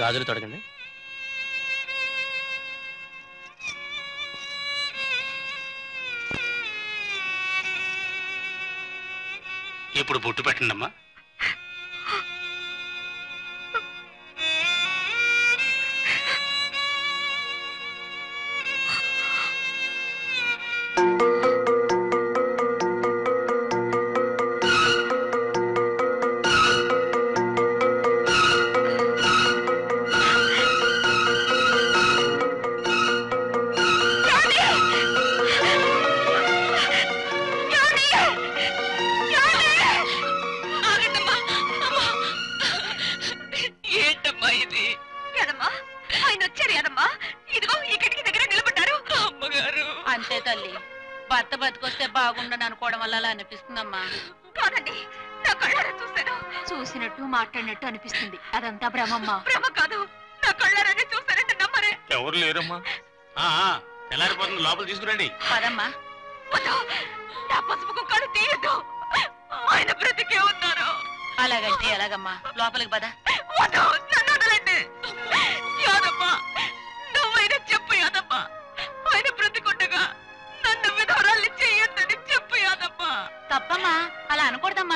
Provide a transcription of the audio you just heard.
గాజులు తొడగండి. ఇప్పుడు బొట్టు పెట్టండి అమ్మా. అంతే తల్లి, భర్త బతికొస్తే బాగుండని అనుకోవడం వల్ల అలా అనిపిస్తుందమ్మా. కాదండి, నా కళ్ళారా చూశాను. చూసినట్టు మాట్లాడినట్టు అనిపిస్తుంది. అదంతా భ్రమమ్మా. భ్రమ కాదు, నా కళ్ళారానే చూశానంటే నమ్మరే. ఎవరు లేరమ్మా. తెల్లారిపోతుంది, లోపల తీసుకురండి. పదమ్మా. నా పసుపు కుక్కలు తీయద్దు, ఆయన బ్రతికే ఉన్నారు. అలాగంటే ఎలాగమ్మా, లోపలికి పద. నన్ను వదలండి యాదమ్మా, నువ్వైనా చెప్పు యాదమ్మా. ఆయన బ్రతికుండగా నన్ను విధవరాల్ని చెయ్యొద్దని చెప్పు యాదమ్మా. తప్పమ్మా, అలా అనకూడదమ్మా.